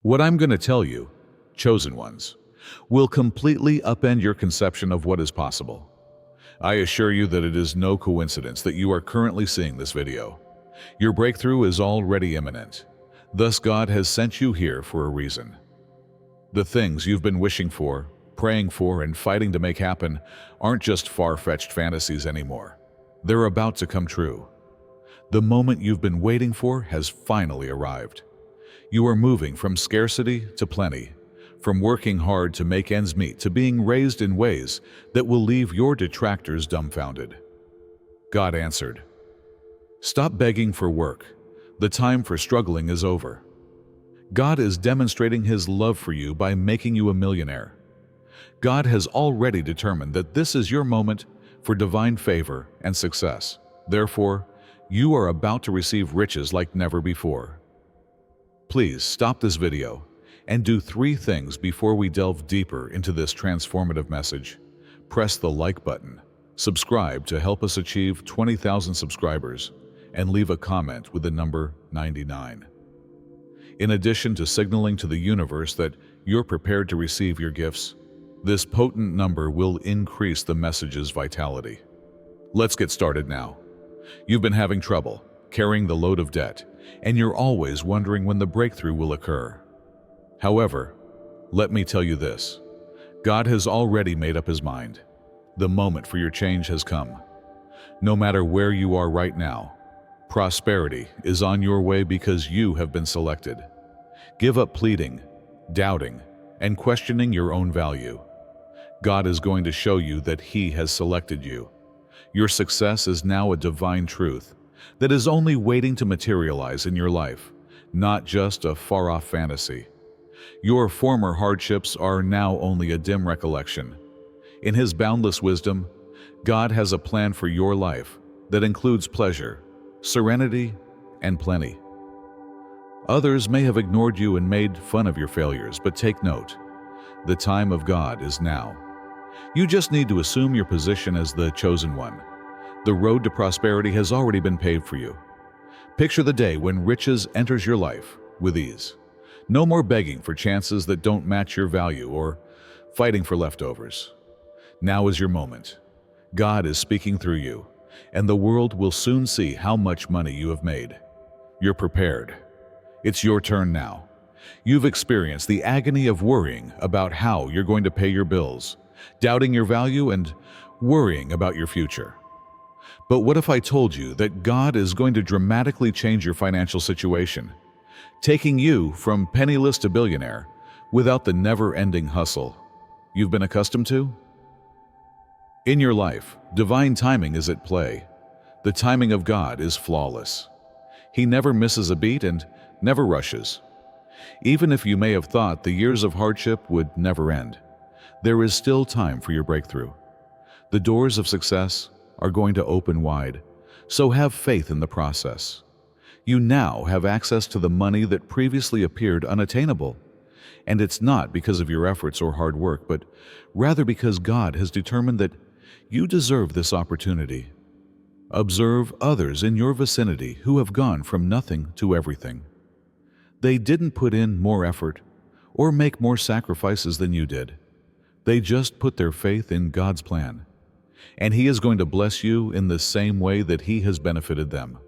What I'm going to tell you, chosen ones, will completely upend your conception of what is possible. I assure you that it is no coincidence that you are currently seeing this video. Your breakthrough is already imminent. Thus, God has sent you here for a reason. The things you've been wishing for, praying for, and fighting to make happen aren't just far-fetched fantasies anymore. They're about to come true. The moment you've been waiting for has finally arrived. You are moving from scarcity to plenty, from working hard to make ends meet to being raised in ways that will leave your detractors dumbfounded. God answered, "Stop begging for work. The time for struggling is over." God is demonstrating His love for you by making you a millionaire. God has already determined that this is your moment for divine favor and success. Therefore, you are about to receive riches like never before. Please stop this video and do 3 things before we delve deeper into this transformative message. Press the like button, subscribe to help us achieve 20,000 subscribers, and leave a comment with the number 99. In addition to signaling to the universe that you're prepared to receive your gifts, this potent number will increase the message's vitality. Let's get started now. You've been having trouble carrying the load of debt, and you're always wondering when the breakthrough will occur. However, let me tell you this. God has already made up His mind. The moment for your change has come. No matter where you are right now, prosperity is on your way because you have been selected. Give up pleading, doubting, and questioning your own value. God is going to show you that He has selected you. Your success is now a divine truth that is only waiting to materialize in your life, not just a far-off fantasy. Your former hardships are now only a dim recollection. In His boundless wisdom, God has a plan for your life that includes pleasure, serenity, and plenty. Others may have ignored you and made fun of your failures, but take note. The time of God is now. You just need to assume your position as the chosen one. The road to prosperity has already been paved for you. Picture the day when riches enters your life with ease. No more begging for chances that don't match your value or fighting for leftovers. Now is your moment. God is speaking through you, and the world will soon see how much money you have made. You're prepared. It's your turn now. You've experienced the agony of worrying about how you're going to pay your bills, doubting your value, and worrying about your future. But what if I told you that God is going to dramatically change your financial situation, taking you from penniless to billionaire without the never-ending hustle you've been accustomed to? In your life, divine timing is at play. The timing of God is flawless. He never misses a beat and never rushes. Even if you may have thought the years of hardship would never end, there is still time for your breakthrough. The doors of success are going to open wide, so have faith in the process. You now have access to the money that previously appeared unattainable. And it's not because of your efforts or hard work, but rather because God has determined that you deserve this opportunity. Observe others in your vicinity who have gone from nothing to everything. They didn't put in more effort or make more sacrifices than you did. They just put their faith in God's plan, and He is going to bless you in the same way that He has benefited them.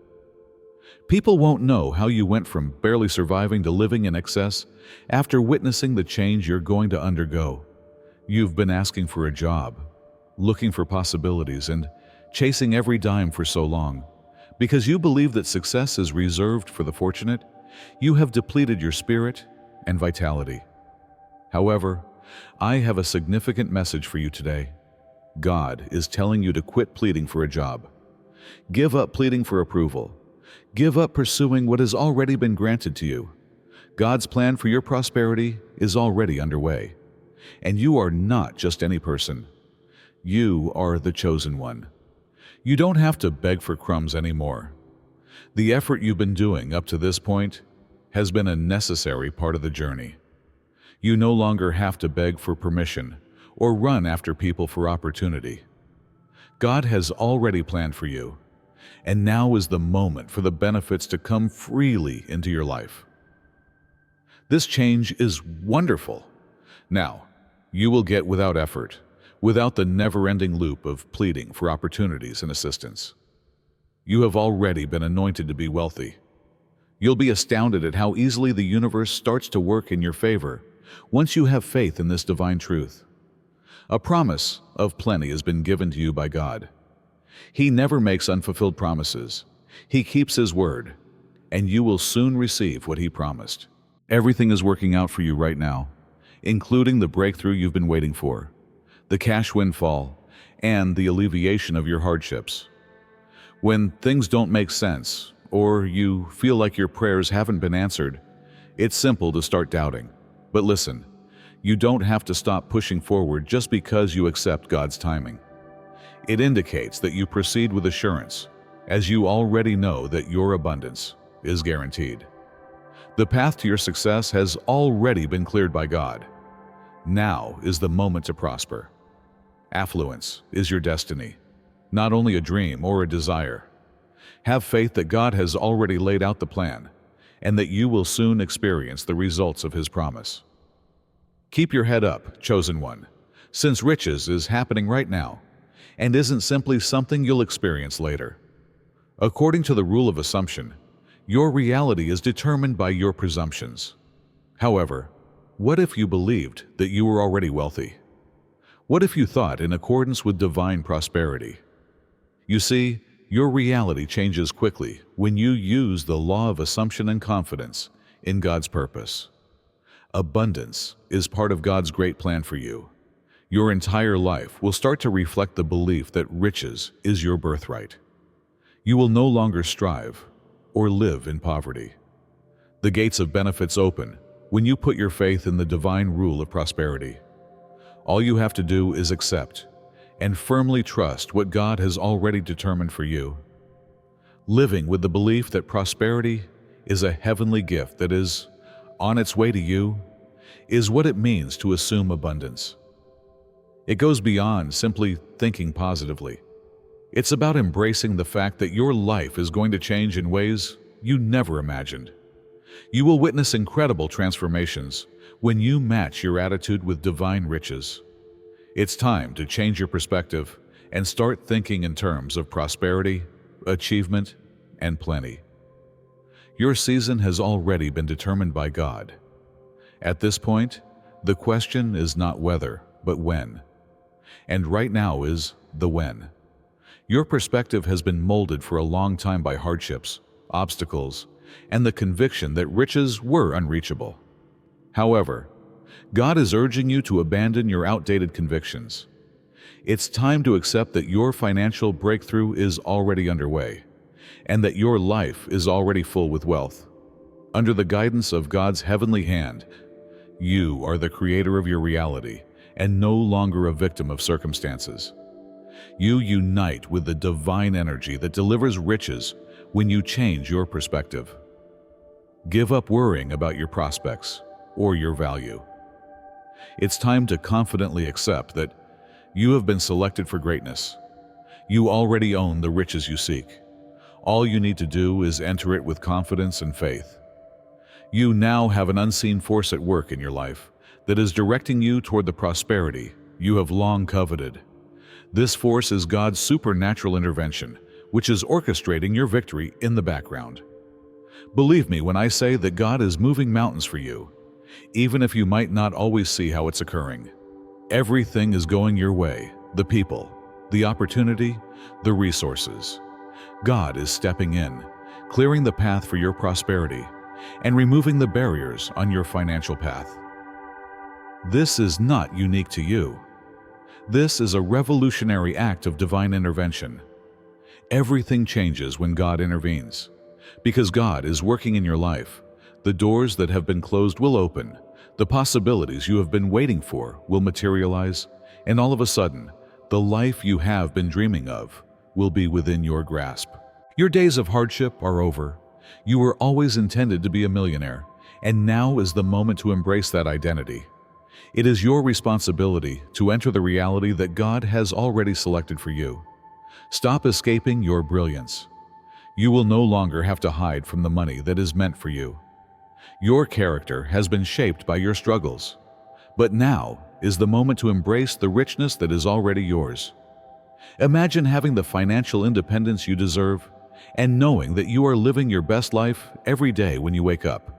People won't know how you went from barely surviving to living in excess after witnessing the change you're going to undergo. You've been asking for a job, looking for possibilities, and chasing every dime for so long. Because you believe that success is reserved for the fortunate, you have depleted your spirit and vitality. However, I have a significant message for you today. God is telling you to quit pleading for a job. Give up pleading for approval. Give up pursuing what has already been granted to you. God's plan for your prosperity is already underway. And you are not just any person. You are the chosen one. You don't have to beg for crumbs anymore. The effort you've been doing up to this point has been a necessary part of the journey. You no longer have to beg for permission or run after people for opportunity. God has already planned for you, and now is the moment for the benefits to come freely into your life. This change is wonderful. Now, you will get without effort, without the never-ending loop of pleading for opportunities and assistance. You have already been anointed to be wealthy. You'll be astounded at how easily the universe starts to work in your favor once you have faith in this divine truth. A promise of plenty has been given to you by God. He never makes unfulfilled promises. He keeps His word, and you will soon receive what He promised. Everything is working out for you right now, including the breakthrough you've been waiting for, the cash windfall, and the alleviation of your hardships. When things don't make sense, or you feel like your prayers haven't been answered, it's simple to start doubting. But listen, you don't have to stop pushing forward just because you accept God's timing. It indicates that you proceed with assurance, as you already know that your abundance is guaranteed. The path to your success has already been cleared by God. Now is the moment to prosper. Affluence is your destiny, not only a dream or a desire. Have faith that God has already laid out the plan, and that you will soon experience the results of His promise. Keep your head up, chosen one, since riches is happening right now, and isn't simply something you'll experience later. According to the rule of assumption, your reality is determined by your presumptions. However, what if you believed that you were already wealthy? What if you thought in accordance with divine prosperity? You see, your reality changes quickly when you use the law of assumption and confidence in God's purpose. Abundance is part of God's great plan for you. Your entire life will start to reflect the belief that riches is your birthright. You will no longer strive or live in poverty. The gates of benefits open when you put your faith in the divine rule of prosperity. All you have to do is accept and firmly trust what God has already determined for you. Living with the belief that prosperity is a heavenly gift that is on its way to you is what it means to assume abundance. It goes beyond simply thinking positively. It's about embracing the fact that your life is going to change in ways you never imagined. You will witness incredible transformations when you match your attitude with divine riches. It's time to change your perspective and start thinking in terms of prosperity, achievement, and plenty. Your season has already been determined by God. At this point, the question is not whether, but when. And right now is the when. Your perspective has been molded for a long time by hardships, obstacles, and the conviction that riches were unreachable. However, God is urging you to abandon your outdated convictions. It's time to accept that your financial breakthrough is already underway, and that your life is already full with wealth. Under the guidance of God's heavenly hand, you are the creator of your reality and no longer a victim of circumstances. You unite with the divine energy that delivers riches when you change your perspective. Give up worrying about your prospects or your value. It's time to confidently accept that you have been selected for greatness. You already own the riches you seek. All you need to do is enter it with confidence and faith. You now have an unseen force at work in your life that is directing you toward the prosperity you have long coveted. This force is God's supernatural intervention, which is orchestrating your victory in the background. Believe me when I say that God is moving mountains for you, even if you might not always see how it's occurring. Everything is going your way: the people, the opportunity, the resources. God is stepping in, clearing the path for your prosperity, and removing the barriers on your financial path. This is not unique to you. This is a revolutionary act of divine intervention. Everything changes when God intervenes. Because God is working in your life, the doors that have been closed will open, the possibilities you have been waiting for will materialize, and all of a sudden, the life you have been dreaming of will be within your grasp. Your days of hardship are over. You were always intended to be a millionaire, and now is the moment to embrace that identity. It is your responsibility to enter the reality that God has already selected for you. Stop escaping your brilliance. You will no longer have to hide from the money that is meant for you. Your character has been shaped by your struggles. But now is the moment to embrace the richness that is already yours. Imagine having the financial independence you deserve and knowing that you are living your best life every day when you wake up.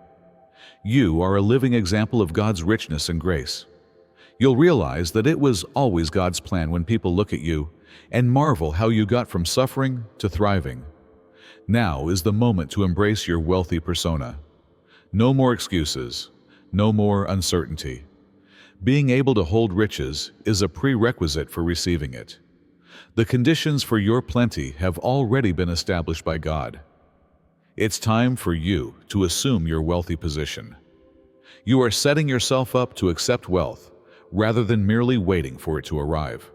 You are a living example of God's richness and grace. You'll realize that it was always God's plan when people look at you and marvel how you got from suffering to thriving. Now is the moment to embrace your wealthy persona. No more excuses, no more uncertainty. Being able to hold riches is a prerequisite for receiving it. The conditions for your plenty have already been established by God. It's time for you to assume your wealthy position. You are setting yourself up to accept wealth rather than merely waiting for it to arrive.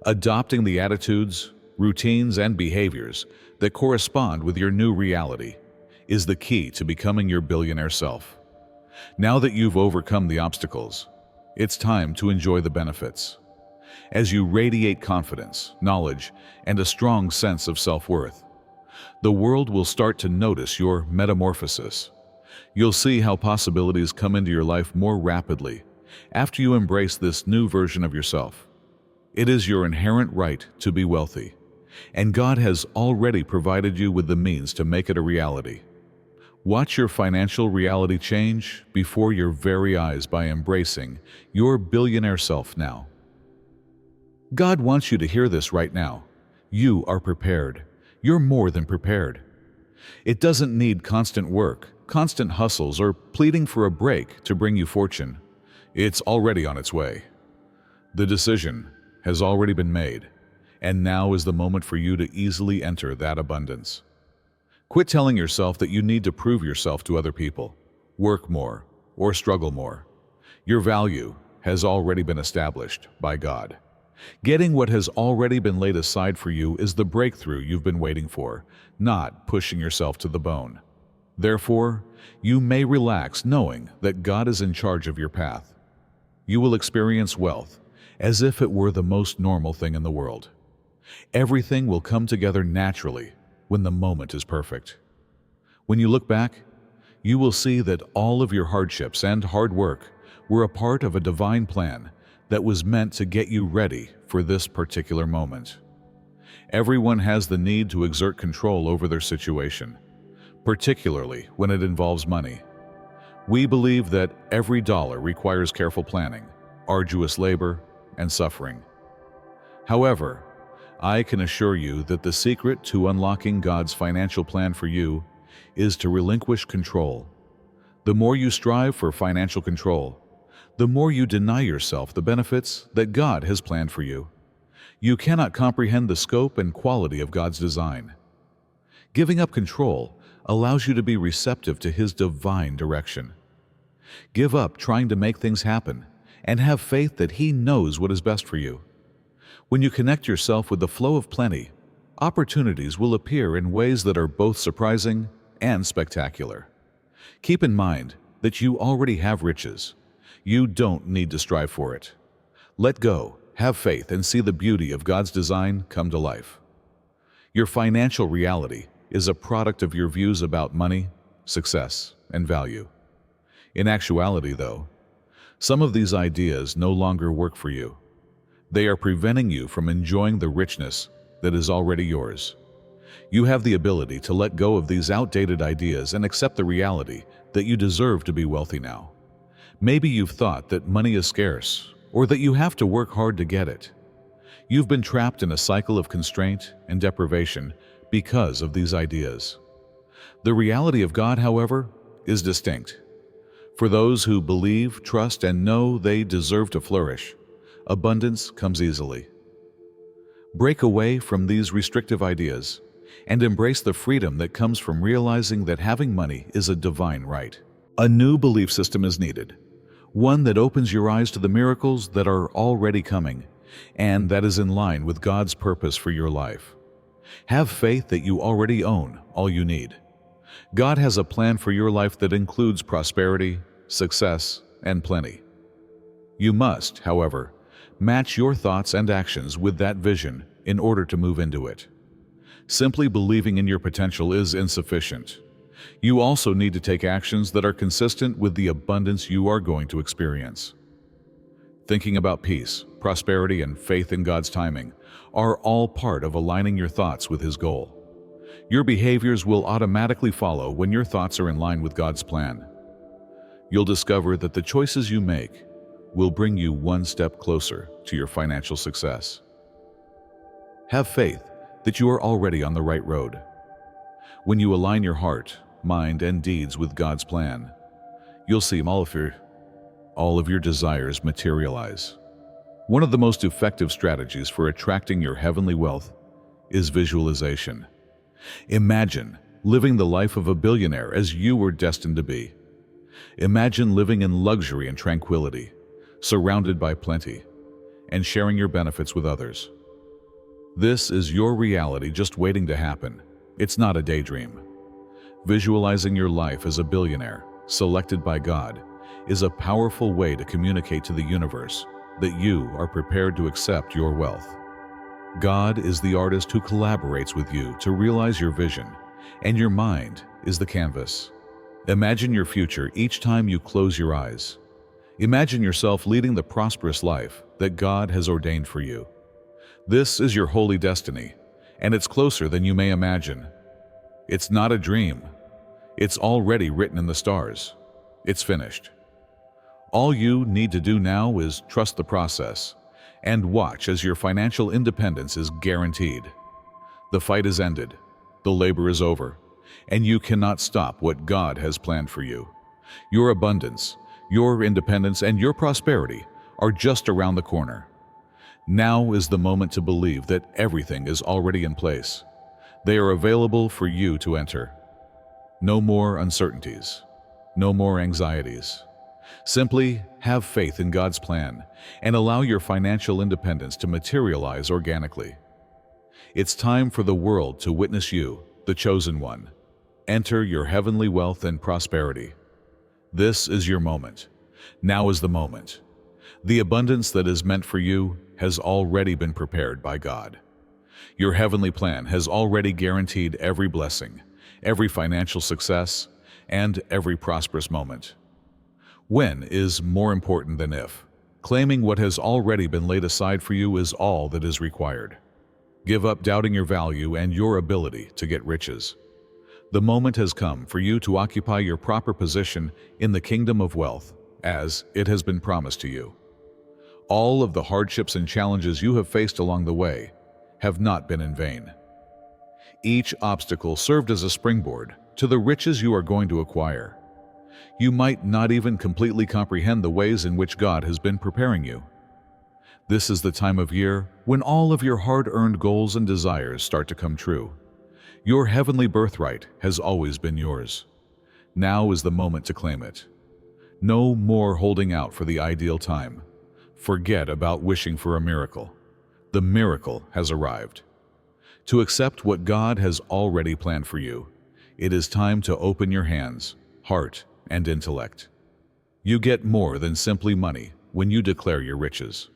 Adopting the attitudes, routines, and behaviors that correspond with your new reality is the key to becoming your billionaire self. Now that you've overcome the obstacles, it's time to enjoy the benefits. As you radiate confidence, knowledge, and a strong sense of self-worth, the world will start to notice your metamorphosis. You'll see how possibilities come into your life more rapidly after you embrace this new version of yourself. It is your inherent right to be wealthy, and God has already provided you with the means to make it a reality. Watch your financial reality change before your very eyes by embracing your billionaire self now. God wants you to hear this right now. You are prepared. You're more than prepared. It doesn't need constant work, constant hustles, or pleading for a break to bring you fortune. It's already on its way. The decision has already been made, and now is the moment for you to easily enter that abundance. Quit telling yourself that you need to prove yourself to other people, work more, or struggle more. Your value has already been established by God. Getting what has already been laid aside for you is the breakthrough you've been waiting for, not pushing yourself to the bone. Therefore, you may relax knowing that God is in charge of your path. You will experience wealth as if it were the most normal thing in the world. Everything will come together naturally when the moment is perfect. When you look back, you will see that all of your hardships and hard work were a part of a divine plan that was meant to get you ready for this particular moment. Everyone has the need to exert control over their situation, particularly when it involves money. We believe that every dollar requires careful planning, arduous labor, and suffering. However, I can assure you that the secret to unlocking God's financial plan for you is to relinquish control. The more you strive for financial control, the more you deny yourself the benefits that God has planned for you. You cannot comprehend the scope and quality of God's design. Giving up control allows you to be receptive to His divine direction. Give up trying to make things happen and have faith that He knows what is best for you. When you connect yourself with the flow of plenty, opportunities will appear in ways that are both surprising and spectacular. Keep in mind that you already have riches. You don't need to strive for it. Let go, have faith, and see the beauty of God's design come to life. Your financial reality is a product of your views about money, success, and value. In actuality, though, some of these ideas no longer work for you. They are preventing you from enjoying the richness that is already yours. You have the ability to let go of these outdated ideas and accept the reality that you deserve to be wealthy now. Maybe you've thought that money is scarce, or that you have to work hard to get it. You've been trapped in a cycle of constraint and deprivation because of these ideas. The reality of God, however, is distinct. For those who believe, trust, and know they deserve to flourish, abundance comes easily. Break away from these restrictive ideas and embrace the freedom that comes from realizing that having money is a divine right. A new belief system is needed, one that opens your eyes to the miracles that are already coming and that is in line with God's purpose for your life. Have faith that you already own all you need. God has a plan for your life that includes prosperity, success, and plenty. You must, however, match your thoughts and actions with that vision in order to move into it. Simply believing in your potential is insufficient. You also need to take actions that are consistent with the abundance you are going to experience. Thinking about peace, prosperity, and faith in God's timing are all part of aligning your thoughts with His goal. Your behaviors will automatically follow when your thoughts are in line with God's plan. You'll discover that the choices you make will bring you one step closer to your financial success. Have faith that you are already on the right road. When you align your heart, mind, and deeds with God's plan, you'll see all of your desires materialize. One of the most effective strategies for attracting your heavenly wealth is visualization. Imagine living the life of a billionaire as you were destined to be. Imagine living in luxury and tranquility, surrounded by plenty, and sharing your benefits with others. This is your reality just waiting to happen. It's not a daydream. Visualizing your life as a billionaire, selected by God, is a powerful way to communicate to the universe that you are prepared to accept your wealth. God is the artist who collaborates with you to realize your vision, and your mind is the canvas. Imagine your future each time you close your eyes. Imagine yourself leading the prosperous life that God has ordained for you. This is your holy destiny, and it's closer than you may imagine. It's not a dream. It's already written in the stars. It's finished. All you need to do now is trust the process and watch as your financial independence is guaranteed. The fight is ended, the labor is over, and you cannot stop what God has planned for you. Your abundance, your independence, and your prosperity are just around the corner. Now is the moment to believe that everything is already in place. They are available for you to enter. No more uncertainties, no more anxieties. Simply have faith in God's plan and allow your financial independence to materialize organically. It's time for the world to witness you, the chosen one. Enter your heavenly wealth and prosperity. This is your moment. Now is the moment. The abundance that is meant for you has already been prepared by God. Your heavenly plan has already guaranteed every blessing, every financial success, and every prosperous moment. When is more important than if. Claiming what has already been laid aside for you is all that is required. Give up doubting your value and your ability to get riches. The moment has come for you to occupy your proper position in the kingdom of wealth, as it has been promised to you. All of the hardships and challenges you have faced along the way have not been in vain. Each obstacle served as a springboard to the riches you are going to acquire. You might not even completely comprehend the ways in which God has been preparing you. This is the time of year when all of your hard-earned goals and desires start to come true. Your heavenly birthright has always been yours. Now is the moment to claim it. No more holding out for the ideal time. Forget about wishing for a miracle. The miracle has arrived. To accept what God has already planned for you, it is time to open your hands, heart, and intellect. You get more than simply money when you declare your riches.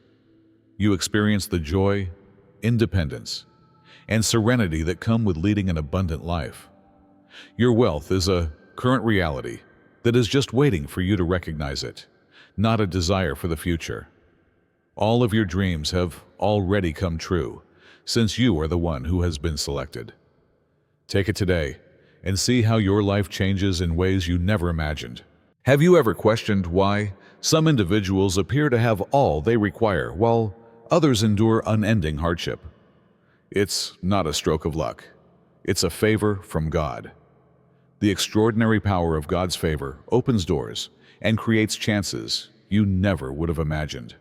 You experience the joy, independence, and serenity that come with leading an abundant life. Your wealth is a current reality that is just waiting for you to recognize it, not a desire for the future. All of your dreams have already come true, since you are the one who has been selected. Take it today and see how your life changes in ways you never imagined. Have you ever questioned why some individuals appear to have all they require while others endure unending hardship? It's not a stroke of luck. It's a favor from God. The extraordinary power of God's favor opens doors and creates chances you never would have imagined.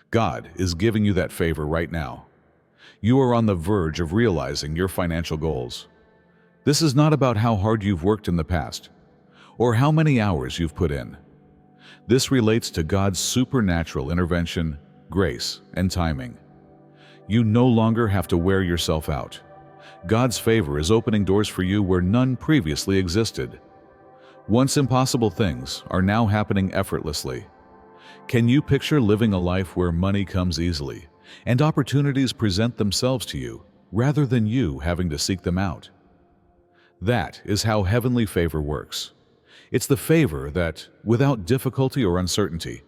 God is giving you that favor right now. You are on the verge of realizing your financial goals. This is not about how hard you've worked in the past or how many hours you've put in. This relates to God's supernatural intervention, grace, and timing. You no longer have to wear yourself out. God's favor is opening doors for you where none previously existed. Once impossible things are now happening effortlessly. Can you picture living a life where money comes easily and opportunities present themselves to you rather than you having to seek them out? That is how heavenly favor works. It's the favor that, without difficulty or uncertainty,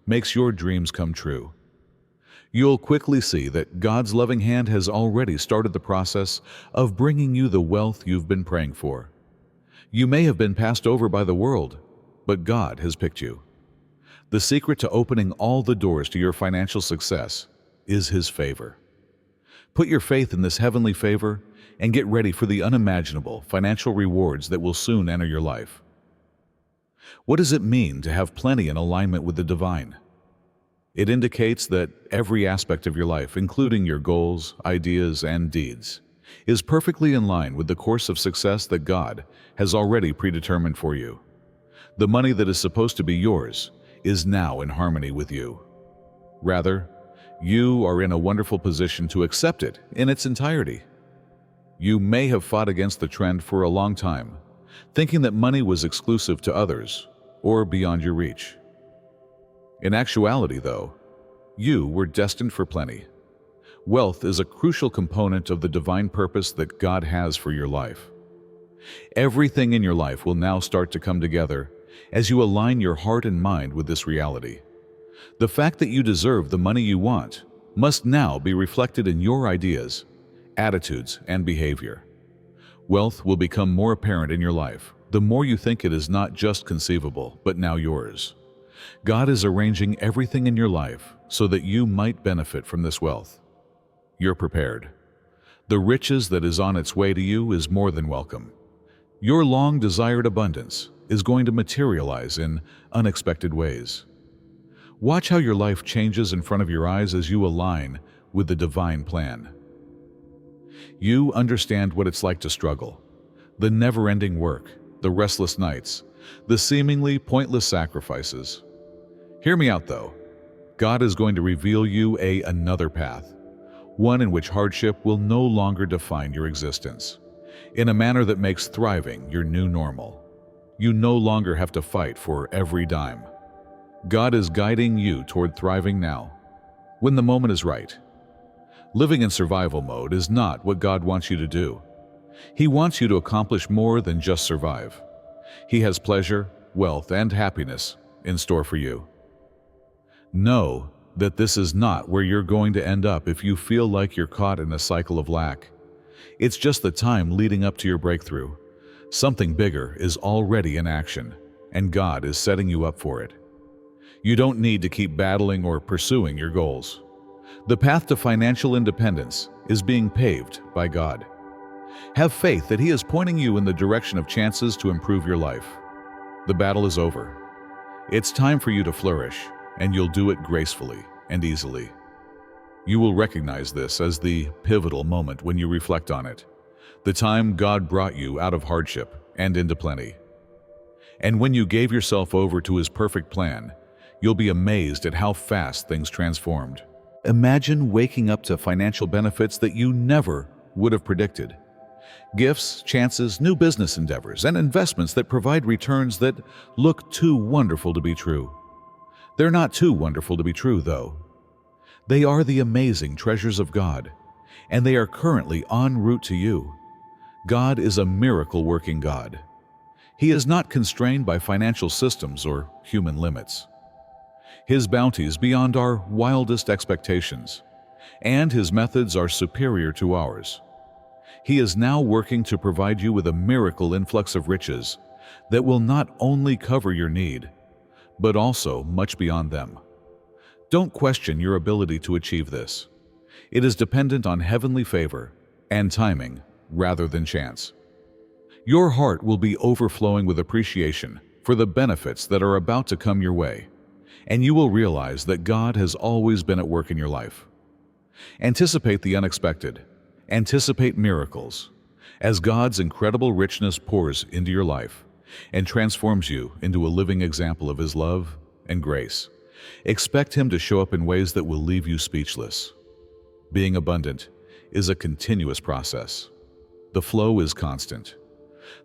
makes your dreams come true. You'll quickly see that God's loving hand has already started the process of bringing you the wealth you've been praying for. You may have been passed over by the world, but God has picked you. The secret to opening all the doors to your financial success is His favor. Put your faith in this heavenly favor and get ready for the unimaginable financial rewards that will soon enter your life. What does it mean to have plenty in alignment with the divine? It indicates that every aspect of your life, including your goals, ideas, and deeds, is perfectly in line with the course of success that God has already predetermined for you. The money that is supposed to be yours is now in harmony with you. Rather, you are in a wonderful position to accept it in its entirety. You may have fought against the trend for a long time, thinking that money was exclusive to others or beyond your reach. In actuality, though, you were destined for plenty. Wealth is a crucial component of the divine purpose that God has for your life. Everything in your life will now start to come together as you align your heart and mind with this reality. The fact that you deserve the money you want must now be reflected in your ideas, attitudes, and behavior. Wealth will become more apparent in your life the more you think it is not just conceivable, but now yours. God is arranging everything in your life so that you might benefit from this wealth. You're prepared. The riches that is on its way to you is more than welcome. Your long-desired abundance is going to materialize in unexpected ways. Watch how your life changes in front of your eyes as you align with the divine plan. You understand what it's like to struggle, the never-ending work, the restless nights, the seemingly pointless sacrifices. Hear me out, though. God is going to reveal you another path, one in which hardship will no longer define your existence, in a manner that makes thriving your new normal. You no longer have to fight for every dime. God is guiding you toward thriving now, when the moment is right. Living in survival mode is not what God wants you to do. He wants you to accomplish more than just survive. He has pleasure, wealth, and happiness in store for you. Know that this is not where you're going to end up if you feel like you're caught in a cycle of lack. It's just the time leading up to your breakthrough. Something bigger is already in action, and God is setting you up for it. You don't need to keep battling or pursuing your goals. The path to financial independence is being paved by God. Have faith that He is pointing you in the direction of chances to improve your life. The battle is over. It's time for you to flourish, and you'll do it gracefully and easily. You will recognize this as the pivotal moment when you reflect on it, the time God brought you out of hardship and into plenty. And when you gave yourself over to His perfect plan, you'll be amazed at how fast things transformed. Imagine waking up to financial benefits that you never would have predicted. Gifts, chances, new business endeavors, and investments that provide returns that look too wonderful to be true. They're not too wonderful to be true, though. They are the amazing treasures of God, and they are currently en route to you. God is a miracle-working God. He is not constrained by financial systems or human limits. His bounty is beyond our wildest expectations, and His methods are superior to ours. He is now working to provide you with a miracle influx of riches that will not only cover your need, but also much beyond them. Don't question your ability to achieve this. It is dependent on heavenly favor and timing rather than chance. Your heart will be overflowing with appreciation for the benefits that are about to come your way, and you will realize that God has always been at work in your life. Anticipate the unexpected. Anticipate miracles as God's incredible richness pours into your life and transforms you into a living example of His love and grace. Expect Him to show up in ways that will leave you speechless. Being abundant is a continuous process. The flow is constant.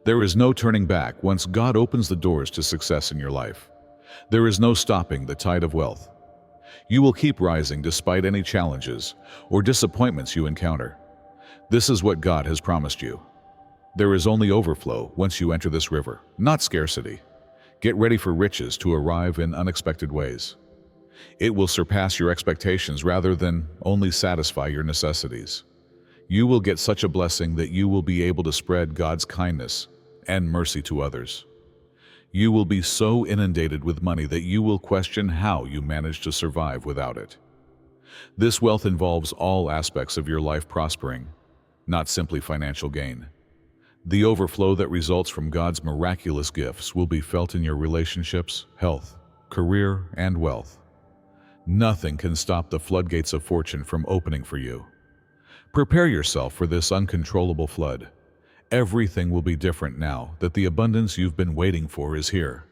There is no turning back once God opens the doors to success in your life. There is no stopping the tide of wealth. You will keep rising despite any challenges or disappointments you encounter. This is what God has promised you. There is only overflow once you enter this river, not scarcity. Get ready for riches to arrive in unexpected ways. It will surpass your expectations rather than only satisfy your necessities. You will get such a blessing that you will be able to spread God's kindness and mercy to others. You will be so inundated with money that you will question how you manage to survive without it. This wealth involves all aspects of your life prospering, not simply financial gain. The overflow that results from God's miraculous gifts will be felt in your relationships, health, career, and wealth. Nothing can stop the floodgates of fortune from opening for you. Prepare yourself for this uncontrollable flood. Everything will be different now that the abundance you've been waiting for is here.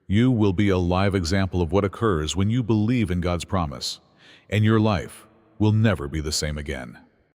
You will be a live example of what occurs when you believe in God's promise, and your life will never be the same again.